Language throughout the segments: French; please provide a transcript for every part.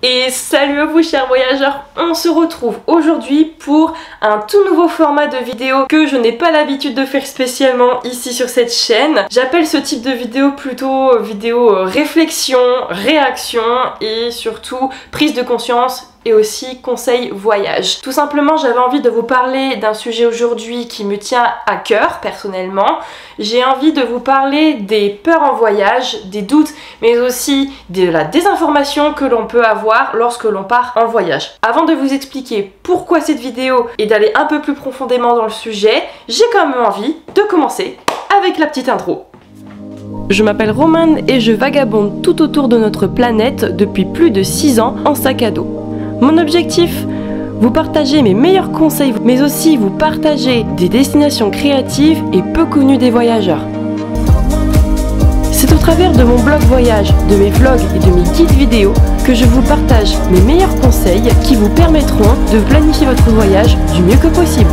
Et salut à vous chers voyageurs, on se retrouve aujourd'hui pour un tout nouveau format de vidéo que je n'ai pas l'habitude de faire spécialement ici sur cette chaîne. J'appelle ce type de vidéo plutôt vidéo réflexion, réaction et surtout prise de conscience et aussi conseil voyage. Tout simplement, j'avais envie de vous parler d'un sujet aujourd'hui qui me tient à cœur personnellement. J'ai envie de vous parler des peurs en voyage, des doutes, mais aussi de la désinformation que l'on peut avoir lorsque l'on part en voyage. Avant de vous expliquer pourquoi cette vidéo et d'aller un peu plus profondément dans le sujet, j'ai quand même envie de commencer avec la petite intro. Je m'appelle Romane et je vagabonde tout autour de notre planète depuis plus de 6 ans en sac à dos. Mon objectif, vous partager mes meilleurs conseils, mais aussi vous partager des destinations créatives et peu connues des voyageurs. C'est au travers de mon blog voyage, de mes vlogs et de mes guides vidéo que je vous partage mes meilleurs conseils qui vous permettront de planifier votre voyage du mieux que possible.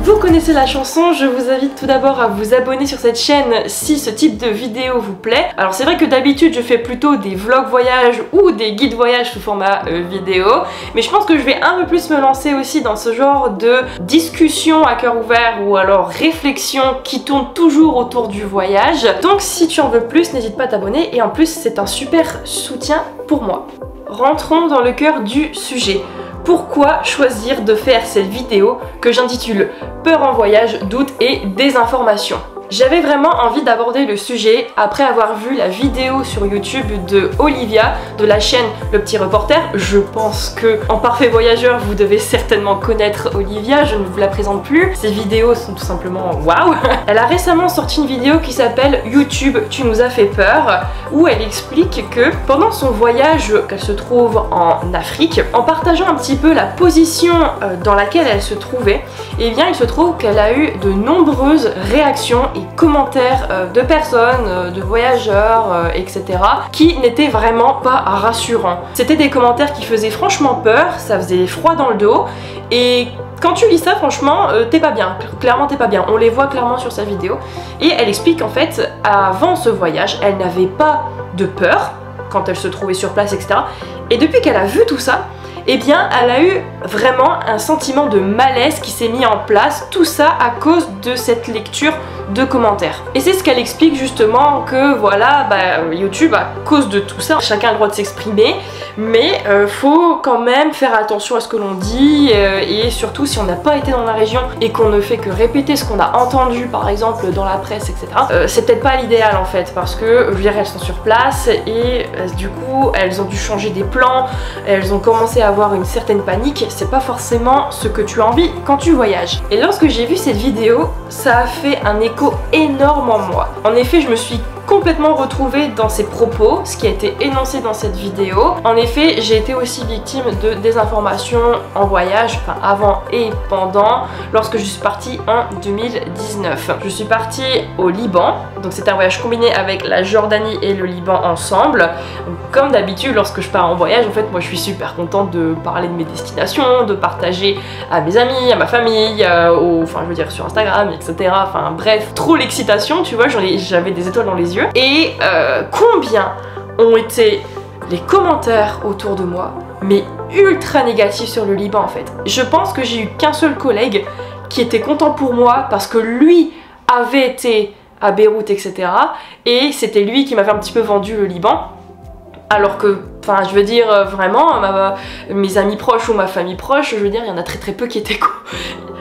Vous connaissez la chanson, je vous invite tout d'abord à vous abonner sur cette chaîne si ce type de vidéo vous plaît. Alors c'est vrai que d'habitude je fais plutôt des vlogs voyage ou des guides voyage sous format vidéo, mais je pense que je vais un peu plus me lancer aussi dans ce genre de discussion à cœur ouvert ou alors réflexion qui tourne toujours autour du voyage. Donc si tu en veux plus, n'hésite pas à t'abonner et en plus c'est un super soutien pour moi. Rentrons dans le cœur du sujet. Pourquoi choisir de faire cette vidéo que j'intitule Peur en voyage, doute et désinformation? J'avais vraiment envie d'aborder le sujet après avoir vu la vidéo sur YouTube de Olivia de la chaîne Le Petit Reporter. Je pense que en parfait voyageur vous devez certainement connaître Olivia, je ne vous la présente plus. Ses vidéos sont tout simplement waouh. Elle a récemment sorti une vidéo qui s'appelle YouTube tu nous as fait peur, où elle explique que pendant son voyage qu'elle se trouve en Afrique, en partageant un petit peu la position dans laquelle elle se trouvait, et bien il se trouve qu'elle a eu de nombreuses réactions et commentaires de personnes, de voyageurs, etc. qui n'étaient vraiment pas rassurants. C'était des commentaires qui faisaient franchement peur, ça faisait froid dans le dos et quand tu lis ça franchement t'es pas bien, clairement t'es pas bien, on les voit clairement sur sa vidéo et elle explique en fait avant ce voyage elle n'avait pas de peur quand elle se trouvait sur place etc. Et depuis qu'elle a vu tout ça, eh bien elle a eu vraiment un sentiment de malaise qui s'est mis en place, tout ça à cause de cette lecture de commentaires. Et c'est ce qu'elle explique justement que voilà, YouTube à cause de tout ça, chacun a le droit de s'exprimer, mais faut quand même faire attention à ce que l'on dit et surtout si on n'a pas été dans la région et qu'on ne fait que répéter ce qu'on a entendu par exemple dans la presse etc. C'est peut-être pas l'idéal en fait parce que je veux dire elles sont sur place et du coup elles ont dû changer des plans, elles ont commencé à avoir une certaine panique, c'est pas forcément ce que tu as envie quand tu voyages. Et lorsque j'ai vu cette vidéo, ça a fait un écho énorme en moi. En effet, je me suis complètement retrouvée dans ses propos, ce qui a été énoncé dans cette vidéo. En effet, j'ai été aussi victime de désinformation en voyage, enfin avant et pendant, lorsque je suis partie en 2019. Je suis partie au Liban, donc c'est un voyage combiné avec la Jordanie et le Liban ensemble. Donc, comme d'habitude, lorsque je pars en voyage, en fait, moi je suis super contente de parler de mes destinations, de partager à mes amis, à ma famille, enfin je veux dire sur Instagram, etc. Enfin bref, trop l'excitation, tu vois, j'avais des étoiles dans les yeux. Et combien ont été les commentaires autour de moi, mais ultra négatifs sur le Liban en fait. Je pense que j'ai eu qu'un seul collègue qui était content pour moi parce que lui avait été à Beyrouth etc. Et c'était lui qui m'avait un petit peu vendu le Liban. Alors que, enfin je veux dire vraiment, mes amis proches ou ma famille proche, je veux dire il y en a très peu qui étaient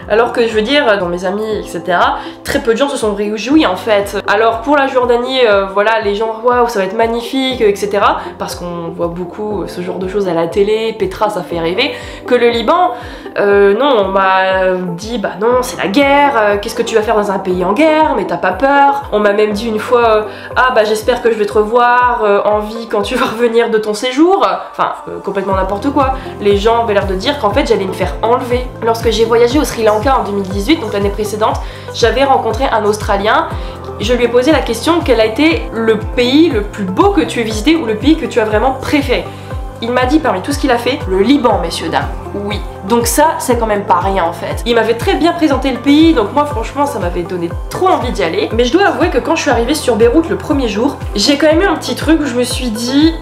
alors que je veux dire, dans mes amis, etc., très peu de gens se sont réjouis en fait. Alors pour la Jordanie, voilà, les gens, waouh, ça va être magnifique, etc. Parce qu'on voit beaucoup ce genre de choses à la télé, Petra, ça fait rêver. Que le Liban, non, on m'a dit, bah non, c'est la guerre, qu'est-ce que tu vas faire dans un pays en guerre, mais t'as pas peur. On m'a même dit une fois, ah bah j'espère que je vais te revoir en vie quand tu vas revenir de ton séjour. Enfin, complètement n'importe quoi. Les gens avaient l'air de dire qu'en fait j'allais me faire enlever. Lorsque j'ai voyagé au Sri Lanka en 2018, donc l'année précédente, j'avais rencontré un Australien. Je lui ai posé la question, quel a été le pays le plus beau que tu aies visité ou le pays que tu as vraiment préféré? Il m'a dit parmi tout ce qu'il a fait, le Liban, messieurs, dames. Oui. Donc ça, c'est quand même pas rien en fait. Il m'avait très bien présenté le pays, donc moi franchement ça m'avait donné trop envie d'y aller. Mais je dois avouer que quand je suis arrivée sur Beyrouth le premier jour, j'ai quand même eu un petit truc où je me suis dit...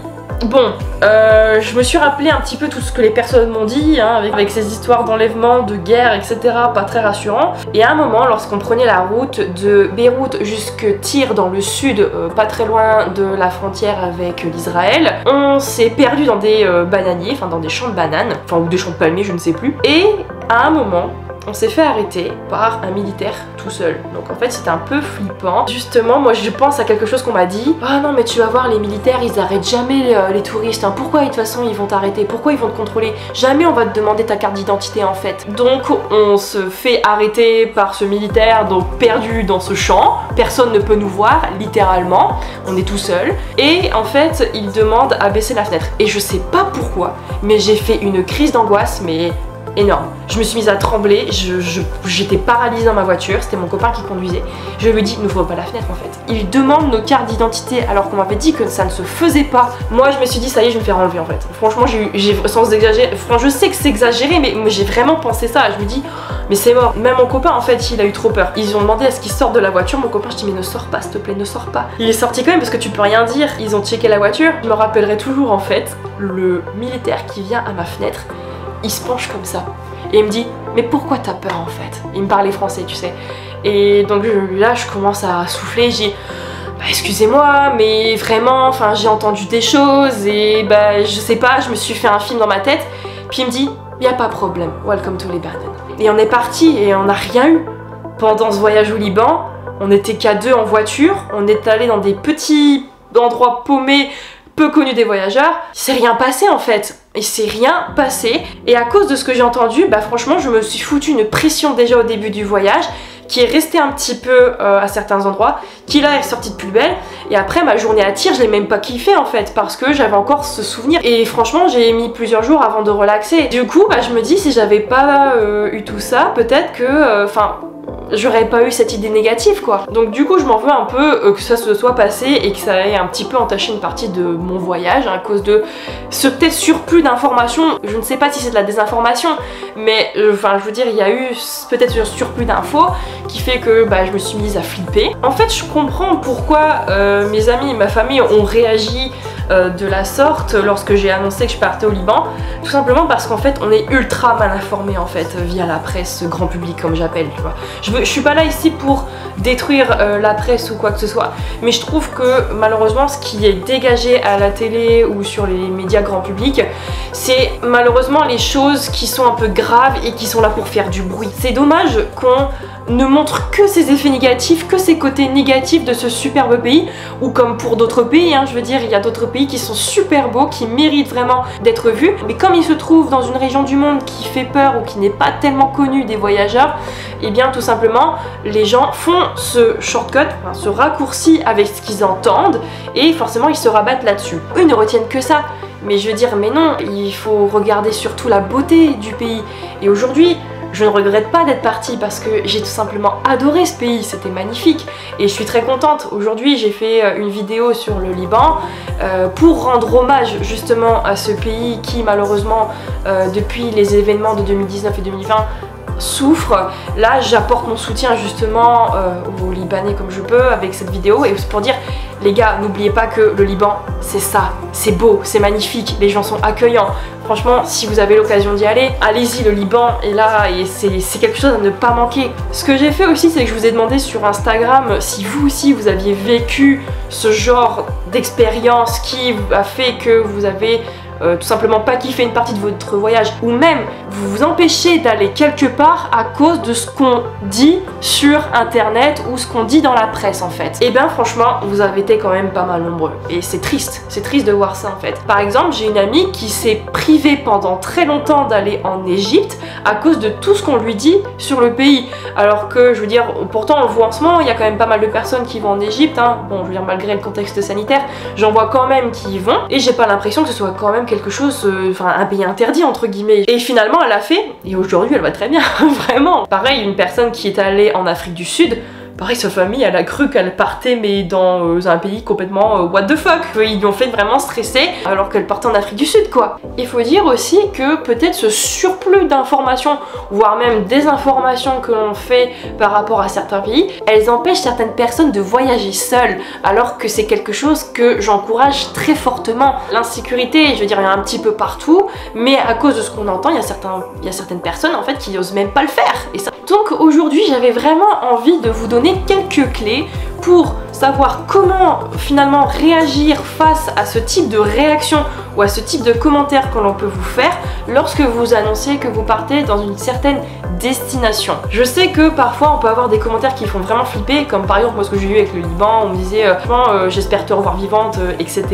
Bon, je me suis rappelé un petit peu tout ce que les personnes m'ont dit, hein, avec ces histoires d'enlèvement, de guerre, etc. Pas très rassurant. Et à un moment, lorsqu'on prenait la route de Beyrouth jusque Tyr dans le sud, pas très loin de la frontière avec l'Israël, on s'est perdu dans des bananiers, enfin dans des champs de bananes, enfin ou des champs de palmiers, je ne sais plus. Et à un moment, on s'est fait arrêter par un militaire tout seul. Donc en fait c'était un peu flippant. Justement moi je pense à quelque chose qu'on m'a dit. Ah non mais tu vas voir les militaires ils arrêtent jamais les touristes. Hein. Pourquoi de toute façon ils vont t'arrêter? Pourquoi ils vont te contrôler? Jamais on va te demander ta carte d'identité en fait. Donc on se fait arrêter par ce militaire donc perdu dans ce champ. Personne ne peut nous voir littéralement. On est tout seul. Et en fait il demande à baisser la fenêtre. Et je sais pas pourquoi mais j'ai fait une crise d'angoisse mais... énorme. Je me suis mise à trembler, j'étais paralysée dans ma voiture, c'était mon copain qui conduisait. Je lui ai dit, n'ouvre pas la fenêtre en fait. Il demande nos cartes d'identité alors qu'on m'avait dit que ça ne se faisait pas. Moi je me suis dit, ça y est, je vais me faire enlever en fait. Franchement, sans exagérer, je sais que c'est exagéré, mais j'ai vraiment pensé ça. Je me dis, mais c'est mort. Même mon copain en fait, il a eu trop peur. Ils ont demandé à ce qu'il sorte de la voiture. Mon copain, je dis, mais ne sors pas, s'il te plaît, ne sors pas. Il est sorti quand même parce que tu peux rien dire. Ils ont checké la voiture. Je me rappellerai toujours en fait, le militaire qui vient à ma fenêtre. Il se penche comme ça et il me dit mais pourquoi t'as peur en fait? Il me parlait français tu sais. Et donc là je commence à souffler, j'ai dit bah, excusez-moi mais vraiment enfin j'ai entendu des choses et bah je sais pas, je me suis fait un film dans ma tête. Puis il me dit y a pas de problème, welcome to Lebanon. Et on est parti et on n'a rien eu. Pendant ce voyage au Liban, on était qu'à deux en voiture, on est allé dans des petits endroits paumés peu connu des voyageurs, il s'est rien passé en fait. Il s'est rien passé et à cause de ce que j'ai entendu, bah franchement je me suis foutu une pression déjà au début du voyage qui est restée un petit peu à certains endroits, qui là est sortie de plus belle et après ma journée à Tyr je l'ai même pas kiffé en fait parce que j'avais encore ce souvenir et franchement j'ai mis plusieurs jours avant de relaxer. Du coup bah je me dis si j'avais pas eu tout ça peut-être que j'aurais pas eu cette idée négative quoi. Donc du coup je m'en veux un peu que ça se soit passé et que ça ait un petit peu entaché une partie de mon voyage à cause de ce peut-être surplus d'informations. Je ne sais pas si c'est de la désinformation mais enfin je veux dire il y a eu peut-être un surplus d'infos qui fait que bah, je me suis mise à flipper. En fait je comprends pourquoi mes amis et ma famille ont réagi de la sorte lorsque j'ai annoncé que je partais au Liban, tout simplement parce qu'en fait on est ultra mal informé en fait via la presse grand public comme j'appelle, tu vois. Je suis pas là ici pour détruire la presse ou quoi que ce soit, mais je trouve que malheureusement ce qui est dégagé à la télé ou sur les médias grand public, c'est malheureusement les choses qui sont un peu graves et qui sont là pour faire du bruit. C'est dommage qu'on ne montre que ses effets négatifs, que ses côtés négatifs de ce superbe pays, ou comme pour d'autres pays, hein, je veux dire, il y a d'autres pays qui sont super beaux, qui méritent vraiment d'être vus, mais comme ils se trouvent dans une région du monde qui fait peur ou qui n'est pas tellement connue des voyageurs, et bien tout simplement, les gens font ce shortcut, enfin, ce raccourci avec ce qu'ils entendent, et forcément ils se rabattent là-dessus. Eux ne retiennent que ça, mais je veux dire, mais non, il faut regarder surtout la beauté du pays, et aujourd'hui, je ne regrette pas d'être partie parce que j'ai tout simplement adoré ce pays, c'était magnifique et je suis très contente. Aujourd'hui j'ai fait une vidéo sur le Liban pour rendre hommage justement à ce pays qui malheureusement depuis les événements de 2019 et 2020 souffre. Là j'apporte mon soutien justement aux Libanais comme je peux avec cette vidéo et pour dire les gars n'oubliez pas que le Liban c'est ça, c'est beau, c'est magnifique, les gens sont accueillants. Franchement si vous avez l'occasion d'y aller, allez-y, le Liban est là et c'est quelque chose à ne pas manquer. Ce que j'ai fait aussi c'est que je vous ai demandé sur Instagram si vous aussi vous aviez vécu ce genre d'expérience qui a fait que vous avez tout simplement pas kiffer une partie de votre voyage ou même vous vous empêchez d'aller quelque part à cause de ce qu'on dit sur internet ou ce qu'on dit dans la presse en fait. Et bien franchement vous avez été quand même pas mal nombreux et c'est triste de voir ça en fait. Par exemple j'ai une amie qui s'est privée pendant très longtemps d'aller en Égypte à cause de tout ce qu'on lui dit sur le pays, alors que je veux dire pourtant on le voit en ce moment, il y a quand même pas mal de personnes qui vont en Égypte, hein. Bon je veux dire malgré le contexte sanitaire j'en vois quand même qui y vont et j'ai pas l'impression que ce soit quand même quelque chose, enfin un pays interdit entre guillemets. Et finalement elle a fait et aujourd'hui elle va très bien, vraiment. Pareil une personne qui est allée en Afrique du Sud, pareil, sa famille, elle a cru qu'elle partait mais dans un pays complètement what the fuck. Ils lui ont fait vraiment stresser alors qu'elle partait en Afrique du Sud quoi. Il faut dire aussi que peut-être ce surplus d'informations, voire même des informations que l'on fait par rapport à certains pays, elles empêchent certaines personnes de voyager seules, alors que c'est quelque chose que j'encourage très fortement. L'insécurité, je veux dire, il y en a un petit peu partout, mais à cause de ce qu'on entend, il y a certaines personnes en fait qui n'osent même pas le faire. Et ça... Donc aujourd'hui, j'avais vraiment envie de vous donner quelques clés pour savoir comment finalement réagir face à ce type de réaction ou à ce type de commentaires que l'on peut vous faire lorsque vous annoncez que vous partez dans une certaine destination. Je sais que parfois on peut avoir des commentaires qui font vraiment flipper, comme par exemple moi ce que j'ai eu avec le Liban, on me disait j'espère te revoir vivante, etc.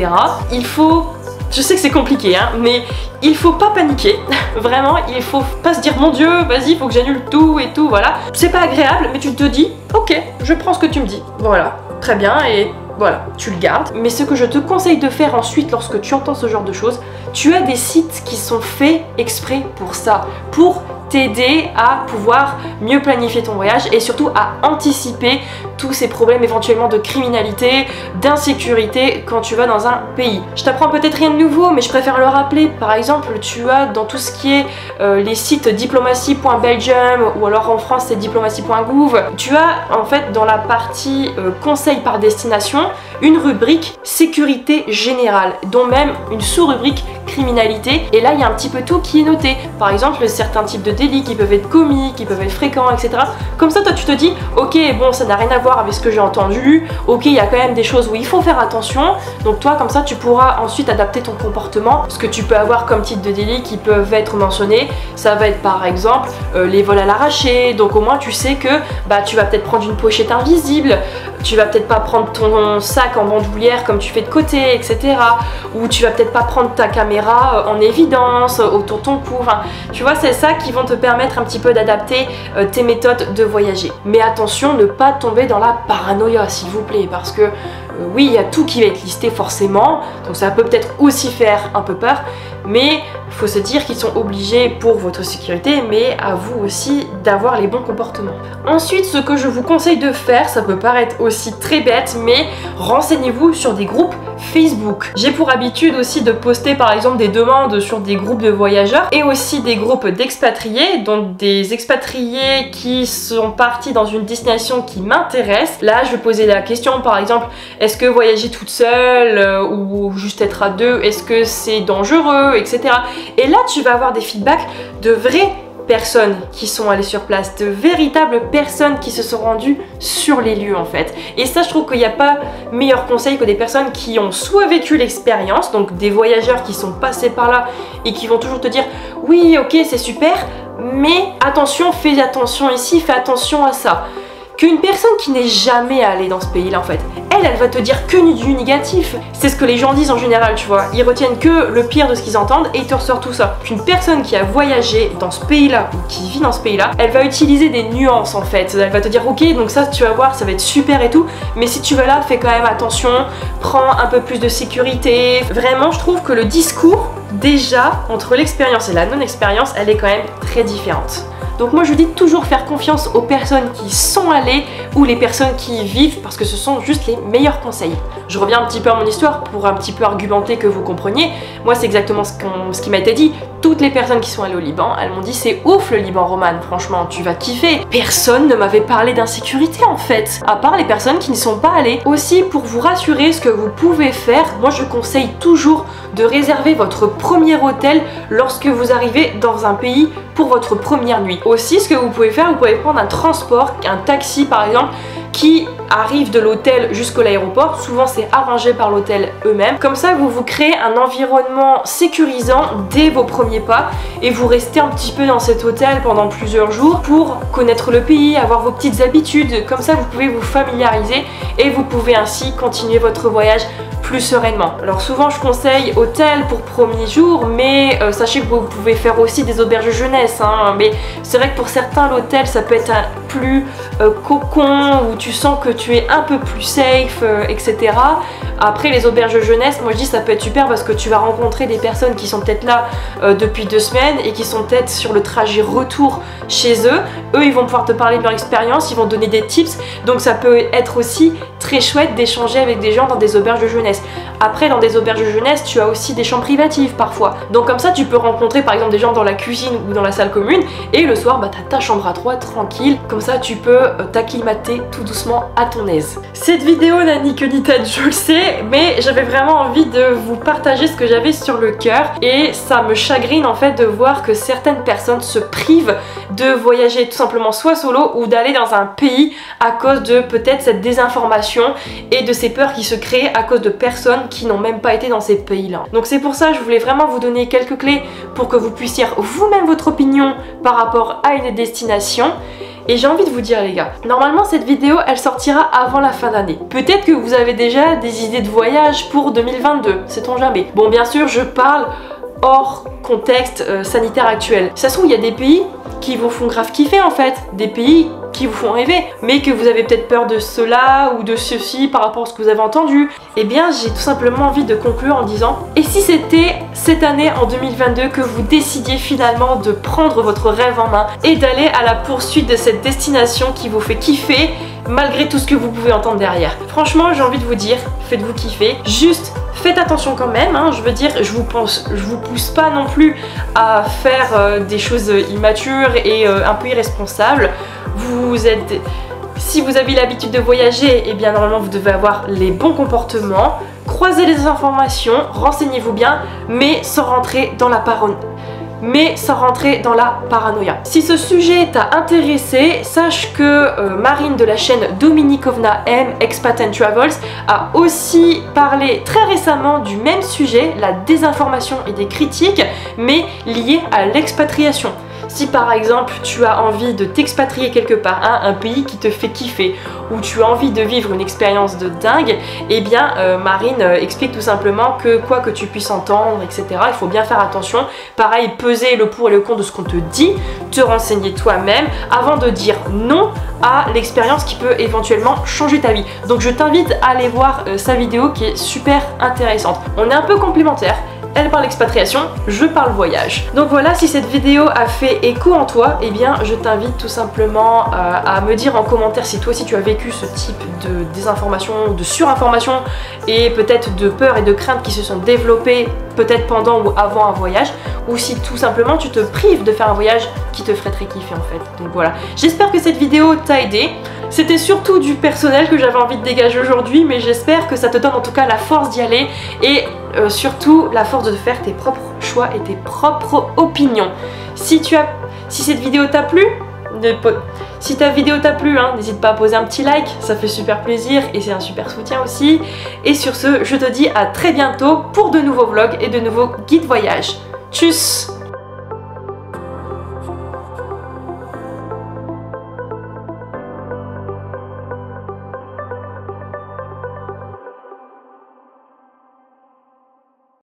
Il faut... Je sais que c'est compliqué, hein, mais il faut pas paniquer, vraiment, il faut pas se dire mon Dieu, vas-y, faut que j'annule tout et tout, voilà. C'est pas agréable, mais tu te dis, ok, je prends ce que tu me dis, voilà, très bien, et voilà, tu le gardes. Mais ce que je te conseille de faire ensuite lorsque tu entends ce genre de choses, tu as des sites qui sont faits exprès pour ça, pour t'aider à pouvoir mieux planifier ton voyage et surtout à anticiper tous ces problèmes éventuellement de criminalité, d'insécurité quand tu vas dans un pays. Je t'apprends peut-être rien de nouveau, mais je préfère le rappeler. Par exemple, tu as dans tout ce qui est les sites diplomatie.belgium ou alors en France c'est diplomatie.gouv, tu as en fait dans la partie conseils par destination une rubrique sécurité générale, dont même une sous-rubrique criminalité, et là il y a un petit peu tout qui est noté. Par exemple, certains types de délits qui peuvent être commis, qui peuvent être fréquents, etc. Comme ça toi tu te dis, ok bon ça n'a rien à voir avec ce que j'ai entendu, ok il y a quand même des choses où il faut faire attention, donc toi comme ça tu pourras ensuite adapter ton comportement. Ce que tu peux avoir comme type de délits qui peuvent être mentionnés, ça va être par exemple les vols à l'arraché, donc au moins tu sais que bah, tu vas peut-être prendre une pochette invisible, tu vas peut-être pas prendre ton sac en bandoulière comme tu fais de côté, etc. Ou tu vas peut-être pas prendre ta caméra en évidence autour de ton cou. Enfin, tu vois, c'est ça qui vont te permettre un petit peu d'adapter tes méthodes de voyager. Mais attention, ne pas tomber dans la paranoïa, s'il vous plaît, parce que oui, il y a tout qui va être listé forcément, donc ça peut peut-être aussi faire un peu peur, mais il faut se dire qu'ils sont obligés pour votre sécurité, mais à vous aussi d'avoir les bons comportements. Ensuite, ce que je vous conseille de faire, ça peut paraître aussi très bête, mais renseignez-vous sur des groupes Facebook. J'ai pour habitude aussi de poster par exemple des demandes sur des groupes de voyageurs et aussi des groupes d'expatriés, donc des expatriés qui sont partis dans une destination qui m'intéresse. Là, je vais poser la question par exemple, est-ce que voyager toute seule ou juste être à deux, est-ce que c'est dangereux, etc. Et là, tu vas avoir des feedbacks de vraies personnes qui sont allées sur place, de véritables personnes qui se sont rendues sur les lieux en fait. Et ça, je trouve qu'il n'y a pas meilleur conseil que des personnes qui ont soit vécu l'expérience, donc des voyageurs qui sont passés par là et qui vont toujours te dire oui, ok, c'est super, mais attention, fais attention ici, fais attention à ça. Qu'une personne qui n'est jamais allée dans ce pays-là, en fait, elle va te dire que du négatif. C'est ce que les gens disent en général, tu vois. Ils retiennent que le pire de ce qu'ils entendent et ils te ressortent tout ça. Qu'une personne qui a voyagé dans ce pays-là ou qui vit dans ce pays-là, elle va utiliser des nuances, en fait. Elle va te dire, ok, donc ça, tu vas voir, ça va être super et tout, mais si tu vas là, fais quand même attention, prends un peu plus de sécurité. Vraiment, je trouve que le discours, déjà, entre l'expérience et la non-expérience, elle est quand même très différente. Donc moi je dis toujours faire confiance aux personnes qui sont allées ou les personnes qui y vivent parce que ce sont juste les meilleurs conseils. Je reviens un petit peu à mon histoire pour un petit peu argumenter que vous compreniez. Moi c'est exactement ce qui m'a été dit. Toutes les personnes qui sont allées au Liban, elles m'ont dit c'est ouf le Liban, Romane, franchement tu vas kiffer. Personne ne m'avait parlé d'insécurité en fait, à part les personnes qui n'y sont pas allées. Aussi pour vous rassurer, ce que vous pouvez faire, moi je conseille toujours de réserver votre premier hôtel lorsque vous arrivez dans un pays pour votre première nuit. Aussi ce que vous pouvez faire, vous pouvez prendre un transport, un taxi par exemple, qui arrive de l'hôtel jusqu'à l'aéroport. Souvent c'est arrangé par l'hôtel eux-mêmes. Comme ça vous vous créez un environnement sécurisant dès vos premiers pas et vous restez un petit peu dans cet hôtel pendant plusieurs jours pour connaître le pays, avoir vos petites habitudes. Comme ça vous pouvez vous familiariser et vous pouvez ainsi continuer votre voyage plus sereinement. Alors souvent je conseille hôtel pour premier jour, mais sachez que vous pouvez faire aussi des auberges jeunesse, hein. Mais c'est vrai que pour certains l'hôtel ça peut être plus cocon, où tu sens que tu es un peu plus safe, etc. Après les auberges de jeunesse, moi je dis ça peut être super parce que tu vas rencontrer des personnes qui sont peut-être là depuis 2 semaines et qui sont peut-être sur le trajet retour chez eux. Eux ils vont pouvoir te parler de leur expérience, ils vont donner des tips, donc ça peut être aussi très chouette d'échanger avec des gens dans des auberges de jeunesse. Après dans des auberges de jeunesse tu as aussi des chambres privatives parfois, donc comme ça tu peux rencontrer par exemple des gens dans la cuisine ou dans la salle commune et le soir bah t'as ta chambre à toi tranquille, comme ça tu peux t'acclimater tout doucement à ton aise. Cette vidéo n'a ni queue ni tête, je le sais, mais j'avais vraiment envie de vous partager ce que j'avais sur le cœur et ça me chagrine en fait de voir que certaines personnes se privent de voyager tout simplement soit solo ou d'aller dans un pays à cause de peut-être cette désinformation et de ces peurs qui se créent à cause de personnes qui n'ont même pas été dans ces pays-là. Donc c'est pour ça que je voulais vraiment vous donner quelques clés pour que vous puissiez vous-même votre opinion par rapport à une destination. Et j'ai envie de vous dire les gars, normalement cette vidéo elle sortira avant la fin d'année. Peut-être que vous avez déjà des idées de voyage pour 2022, sait-on jamais. Bon bien sûr je parle hors contexte sanitaire actuel. Ça se trouve il y a des pays qui vous font grave kiffer en fait, des pays qui vous font rêver, mais que vous avez peut-être peur de cela ou de ceci par rapport à ce que vous avez entendu. Eh bien j'ai tout simplement envie de conclure en disant, et si c'était cette année en 2022 que vous décidiez finalement de prendre votre rêve en main et d'aller à la poursuite de cette destination qui vous fait kiffer malgré tout ce que vous pouvez entendre derrière. Franchement j'ai envie de vous dire, faites-vous kiffer, juste faites attention quand même, hein, je veux dire, je vous pousse pas non plus à faire des choses immatures et un peu irresponsables. Si vous avez l'habitude de voyager, eh bien normalement vous devez avoir les bons comportements, croisez les informations, renseignez-vous bien, mais sans rentrer dans la paranoïa. Si ce sujet t'a intéressé, sache que Marine de la chaîne Dominikovna M Expat and Travels a aussi parlé très récemment du même sujet, la désinformation et des critiques, mais liées à l'expatriation. Si par exemple tu as envie de t'expatrier quelque part, hein, un pays qui te fait kiffer, ou tu as envie de vivre une expérience de dingue, eh bien Marine explique tout simplement que quoi que tu puisses entendre, etc., il faut bien faire attention. Pareil, peser le pour et le contre de ce qu'on te dit, te renseigner toi-même avant de dire non à l'expérience qui peut éventuellement changer ta vie. Donc je t'invite à aller voir sa vidéo qui est super intéressante. On est un peu complémentaires. Elle parle expatriation, je parle voyage. Donc voilà, si cette vidéo a fait écho en toi, eh bien je t'invite tout simplement à me dire en commentaire si toi aussi tu as vécu ce type de désinformation, de surinformation et peut-être de peur et de crainte qui se sont développées peut-être pendant ou avant un voyage, ou si tout simplement tu te prives de faire un voyage qui te ferait très kiffer en fait. Donc voilà, j'espère que cette vidéo t'a aidé. C'était surtout du personnel que j'avais envie de dégager aujourd'hui, mais j'espère que ça te donne en tout cas la force d'y aller et surtout la force de faire tes propres choix et tes propres opinions. Si cette vidéo t'a plu, si ta vidéo t'a plu, hein, n'hésite pas à poser un petit like, ça fait super plaisir et c'est un super soutien aussi. Et sur ce, je te dis à très bientôt pour de nouveaux vlogs et de nouveaux guides voyage. Tchuss!